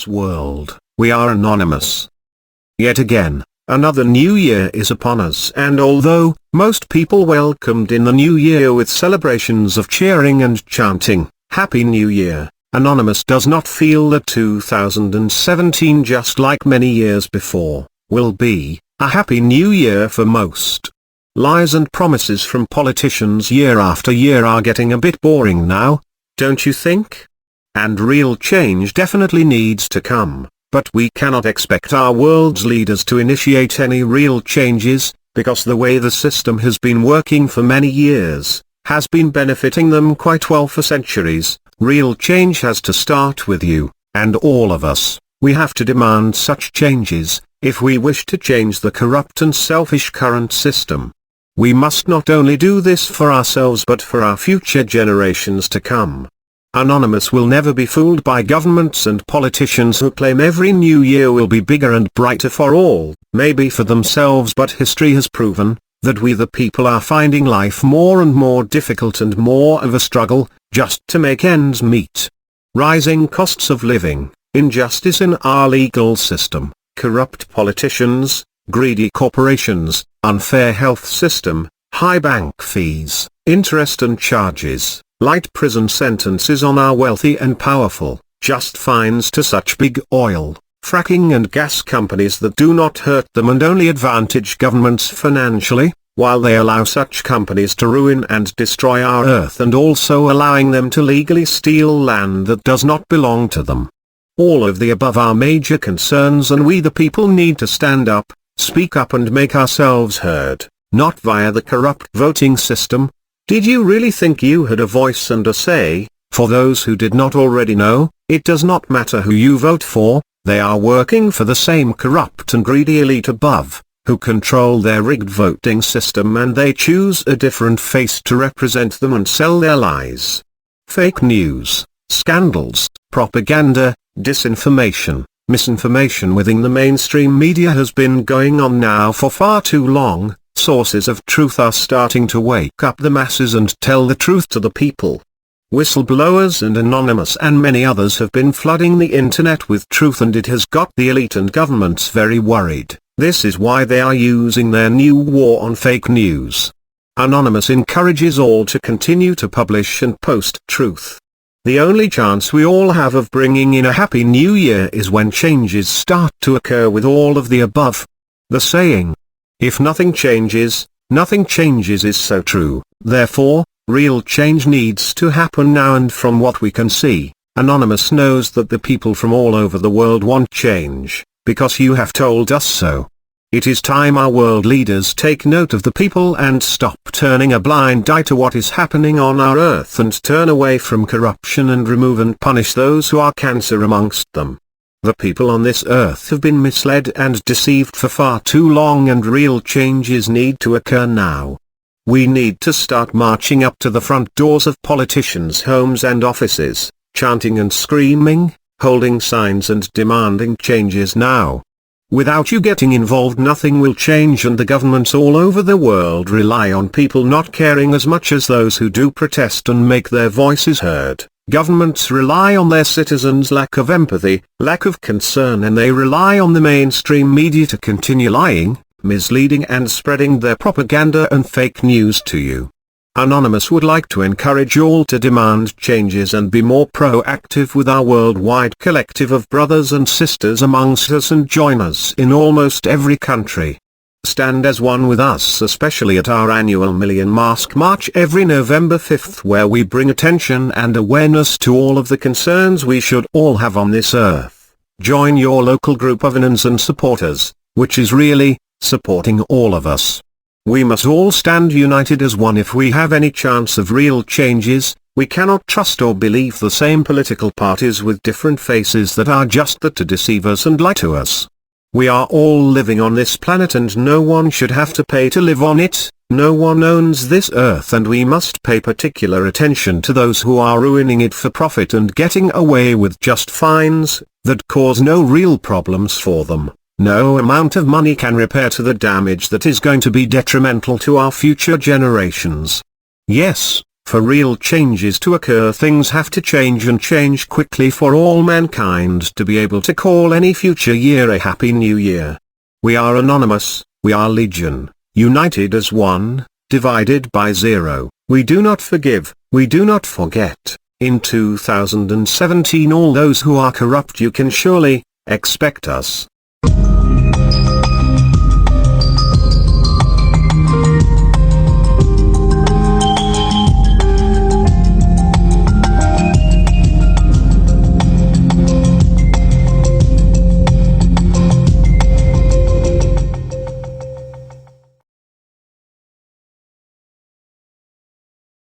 this world, we are anonymous. Yet again, another new year is upon us, and although most people welcomed in the new year with celebrations of cheering and chanting, Happy New Year, Anonymous does not feel that 2017, just like many years before, will be a happy new year for most. Lies and promises from politicians year after year are getting a bit boring now, don't you think? And real change definitely needs to come, but we cannot expect our world's leaders to initiate any real changes, because the way the system has been working for many years has been benefiting them quite well for centuries. Real change has to start with you, and all of us. We have to demand such changes, if we wish to change the corrupt and selfish current system. We must not only do this for ourselves but for our future generations to come. Anonymous will never be fooled by governments and politicians who claim every new year will be bigger and brighter for all, maybe for themselves, but history has proven that we the people are finding life more and more difficult and more of a struggle, just to make ends meet. Rising costs of living, injustice in our legal system, corrupt politicians, greedy corporations, unfair health system, high bank fees, interest and charges, light prison sentences on our wealthy and powerful, just fines to such big oil, fracking and gas companies that do not hurt them and only advantage governments financially, while they allow such companies to ruin and destroy our earth, and also allowing them to legally steal land that does not belong to them. All of the above are major concerns, and we the people need to stand up, speak up and make ourselves heard, not via the corrupt voting system. Did you really think you had a voice and a say? For those who did not already know, it does not matter who you vote for, they are working for the same corrupt and greedy elite above, who control their rigged voting system, and they choose a different face to represent them and sell their lies. Fake news, scandals, propaganda, disinformation, misinformation within the mainstream media has been going on now for far too long. Sources of truth are starting to wake up the masses and tell the truth to the people. Whistleblowers and Anonymous and many others have been flooding the internet with truth, and it has got the elite and governments very worried. This is why they are using their new war on fake news. Anonymous encourages all to continue to publish and post truth. The only chance we all have of bringing in a happy new year is when changes start to occur with all of the above. The saying, if nothing changes, nothing changes, is so true. Therefore, real change needs to happen now, and from what we can see, Anonymous knows that the people from all over the world want change, because you have told us so. It is time our world leaders take note of the people and stop turning a blind eye to what is happening on our earth, and turn away from corruption and remove and punish those who are cancer amongst them. The people on this earth have been misled and deceived for far too long, and real changes need to occur now. We need to start marching up to the front doors of politicians' homes and offices, chanting and screaming, holding signs and demanding changes now. Without you getting involved, nothing will change, and the governments all over the world rely on people not caring as much as those who do protest and make their voices heard. Governments rely on their citizens' lack of empathy, lack of concern, and they rely on the mainstream media to continue lying, misleading and spreading their propaganda and fake news to you. Anonymous would like to encourage you all to demand changes and be more proactive with our worldwide collective of brothers and sisters amongst us, and join us in almost every country. Stand as one with us, especially at our annual Million Mask March every November 5th, where we bring attention and awareness to all of the concerns we should all have on this earth. Join your local group of Anons and supporters, which is really supporting all of us. We must all stand united as one if we have any chance of real changes. We cannot trust or believe the same political parties with different faces that are just there to deceive us and lie to us. We are all living on this planet, and no one should have to pay to live on it. No one owns this earth, and we must pay particular attention to those who are ruining it for profit and getting away with just fines that cause no real problems for them. No amount of money can repair to the damage that is going to be detrimental to our future generations. Yes, For real changes to occur, things have to change, and change quickly, for all mankind to be able to call any future year a happy new year. We are anonymous, we are legion, united as one, divided by zero. We do not forgive, we do not forget. In 2017 all those who are corrupt, you can surely expect us